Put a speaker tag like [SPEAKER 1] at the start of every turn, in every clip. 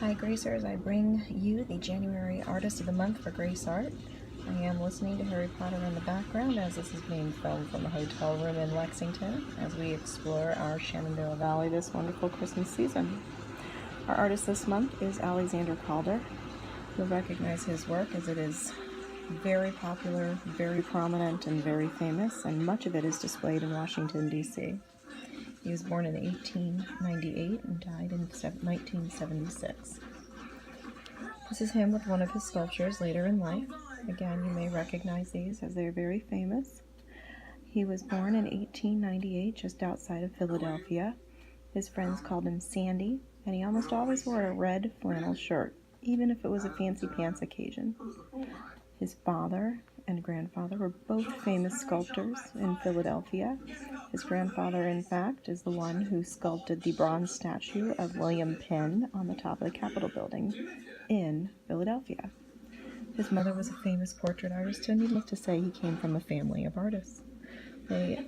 [SPEAKER 1] Hi Gracers, I bring you the January Artist of the Month for Grace Art. I am listening to Harry Potter in the background as this is being filmed from a hotel room in Lexington as we explore our Shenandoah Valley this wonderful Christmas season. Our artist this month is Alexander Calder. You'll recognize his work as it is very popular, very prominent, and very famous, and much of it is displayed in Washington, D.C. He was born in 1898 and died in 1976. This is him with one of his sculptures later in life. Again, you may recognize these as they are very famous. He was born in 1898 just outside of Philadelphia. His friends called him Sandy, and he almost always wore a red flannel shirt, even if it was a fancy pants occasion. His father and grandfather were both famous sculptors in Philadelphia. His grandfather, in fact, is the one who sculpted the bronze statue of William Penn on the top of the Capitol building in Philadelphia. His mother was a famous portrait artist, and needless to say, he came from a family of artists. This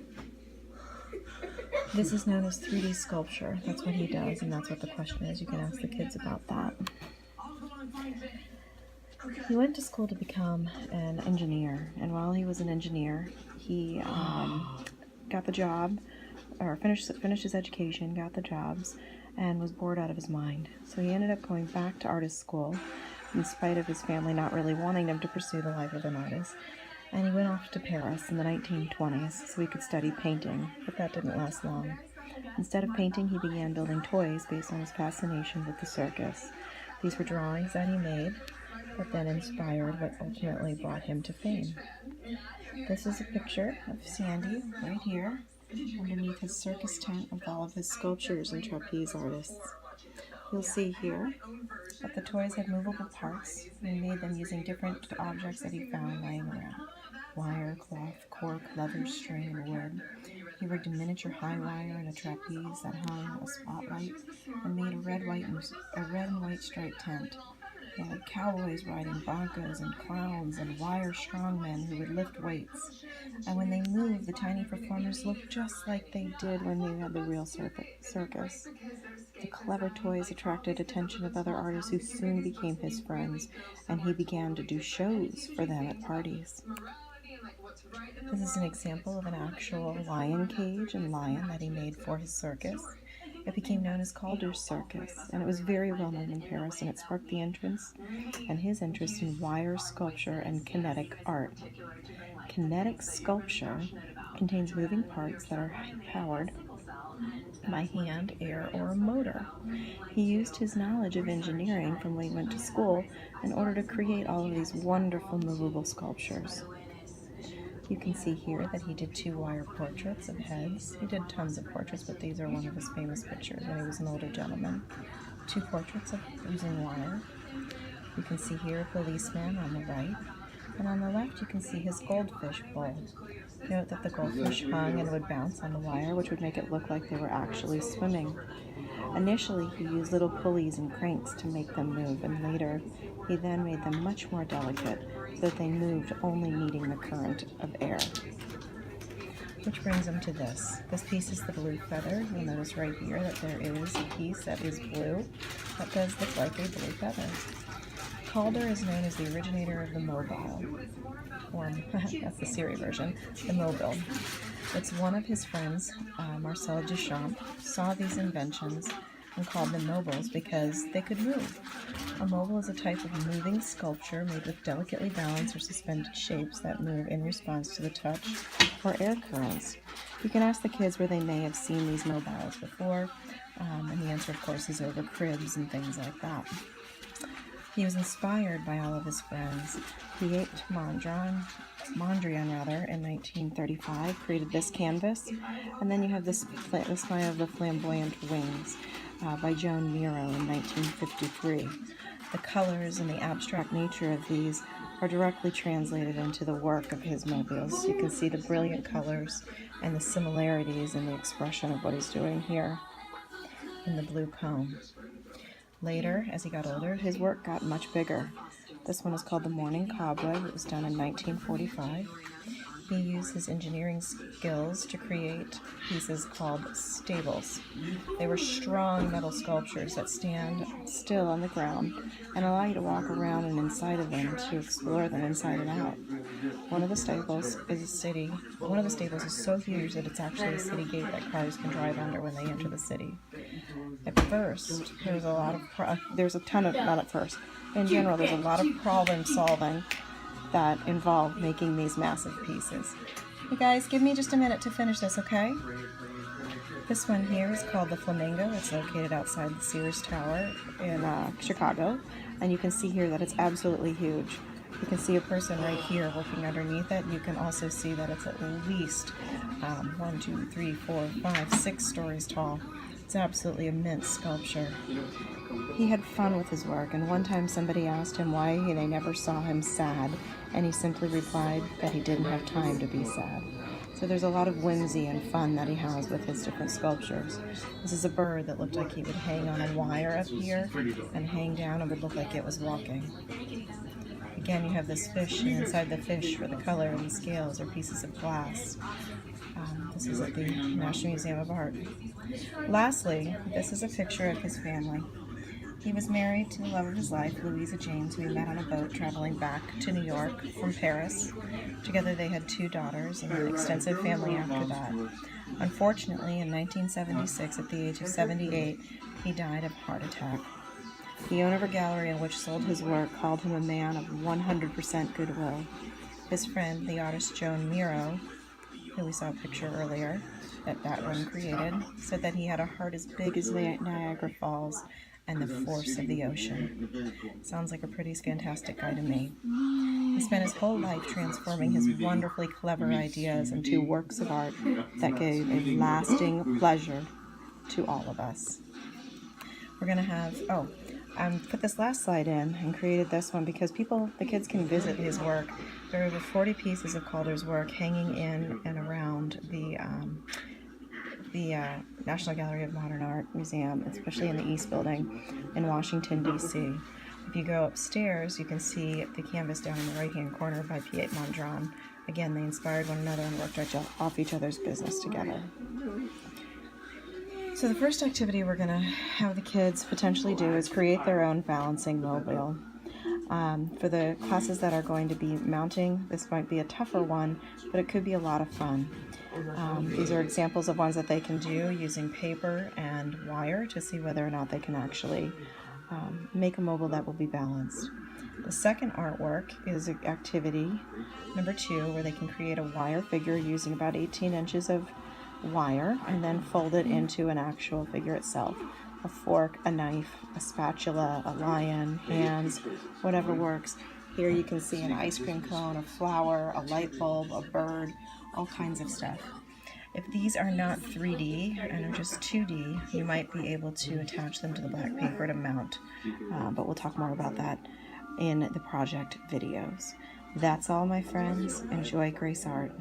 [SPEAKER 1] is known as 3D sculpture. That's what he does, and that's what the question is. You can ask the kids about that. He went to school to become an engineer, and while he was an engineer, he got the job, or finished his education, got the jobs, and was bored out of his mind. So he ended up going back to artist school, in spite of his family not really wanting him to pursue the life of an artist. And he went off to Paris in the 1920s so he could study painting, but that didn't last long. Instead of painting, he began building toys based on his fascination with the circus. These were drawings that he made, but then inspired what ultimately brought him to fame. This is a picture of Sandy right here, underneath his circus tent with all of his sculptures and trapeze artists. You'll see here that the toys had movable parts. He made them using different objects that he found lying around. Wire, cloth, cork, leather, string, and wood. He rigged a miniature high wire and a trapeze that hung a spotlight and made a red, and white striped tent. They had cowboys riding broncos and clowns and wire strongmen who would lift weights. And when they moved, the tiny performers looked just like they did when they had the real circus. The clever toys attracted attention of other artists who soon became his friends, and he began to do shows for them at parties. This is an example of an actual lion cage and lion that he made for his circus. It became known as Calder's Circus, and it was very well known in Paris, and it sparked the entrance and his interest in wire sculpture and kinetic art. Kinetic sculpture contains moving parts that are powered by hand, air, or a motor. He used his knowledge of engineering from when he went to school in order to create all of these wonderful movable sculptures. You can see here that he did 2 wire portraits of heads. He did tons of portraits, but these are one of his famous pictures when he was an older gentleman. 2 portraits of using wire. You can see here a policeman on the right, and on the left you can see his goldfish bowl. Note that the goldfish hung and would bounce on the wire, which would make it look like they were actually swimming. Initially, he used little pulleys and cranks to make them move, and later he then made them much more delicate so that they moved only needing the current of air. Which brings him to this. This piece is the blue feather. You'll notice right here that there is a piece that is blue that does look like a blue feather. Calder is known as the originator of the mobile, or that's the Siri version, the mobile. It's one of his friends, Marcel Duchamp, saw these inventions and called them mobiles because they could move. A mobile is a type of moving sculpture made with delicately balanced or suspended shapes that move in response to the touch or air currents. You can ask the kids where they may have seen these mobiles before, and the answer, of course, is over cribs and things like that. He was inspired by all of his friends. He ate Mondrian in 1935, created this canvas, and then you have this display of the flamboyant wings by Joan Miro in 1953. The colors and the abstract nature of these are directly translated into the work of his mobiles. You can see the brilliant colors and the similarities in the expression of what he's doing here in the blue comb. Later, as he got older, his work got much bigger. This one is called The Morning Cobweb. It was done in 1945. He used his engineering skills to create pieces called stables. They were strong metal sculptures that stand still on the ground and allow you to walk around and inside of them to explore them inside and out. One of the stables is so huge that it's actually a city gate that cars can drive under when they enter the city. At first, there's a lot of not at first. In general, there's a lot of problem solving that involved making these massive pieces. Hey guys, give me just a minute to finish this, okay? This one here is called the Flamingo. It's located outside the Sears Tower in Chicago, and you can see here that it's absolutely huge. You can see a person right here working underneath it. You can also see that it's at least 1, 2, 3, 4, 5, 6 stories tall. It's absolutely immense sculpture. He had fun with his work, and one time somebody asked him why they never saw him sad, and he simply replied that he didn't have time to be sad. So there's a lot of whimsy and fun that he has with his different sculptures. This is a bird that looked like he would hang on a wire up here and hang down and would look like it was walking. Again, you have this fish, and inside the fish, for the color and the scales, are pieces of glass. This is at the National Museum of Art. Lastly, this is a picture of his family. He was married to the love of his life, Louisa James, who he met on a boat traveling back to New York from Paris. Together they had 2 daughters and an extensive family after that. Unfortunately, in 1976, at the age of 78, he died of a heart attack. The owner of a gallery in which sold his work called him a man of 100% goodwill. His friend, the artist Joan Miro, who we saw a picture earlier that one created, said that he had a heart as big as Niagara Falls and the force of the ocean. Sounds like a pretty fantastic guy to me. He spent his whole life transforming his wonderfully clever ideas into works of art that gave a lasting pleasure to all of us. We're going to have, put this last slide in and created this one because the kids can visit his work. There are over 40 pieces of Calder's work hanging in and around the National Gallery of Modern Art Museum, especially in the East Building in Washington, D.C. If you go upstairs, you can see the canvas down in the right-hand corner by Piet Mondrian. Again, they inspired one another and worked off each other's business together. So the first activity we're going to have the kids potentially do is create their own balancing mobile. For the classes that are going to be mounting, this might be a tougher one, but it could be a lot of fun. These are examples of ones that they can do using paper and wire to see whether or not they can actually make a mobile that will be balanced. The second artwork is activity number 2, where they can create a wire figure using about 18 inches of wire and then fold it into an actual figure itself. A fork, a knife, a spatula, a lion, hands, whatever works. Here you can see an ice cream cone, a flower, a light bulb, a bird, all kinds of stuff. If these are not 3D and are just 2D, you might be able to attach them to the black paper to mount, but we'll talk more about that in the project videos. That's all, my friends. Enjoy Grace Art.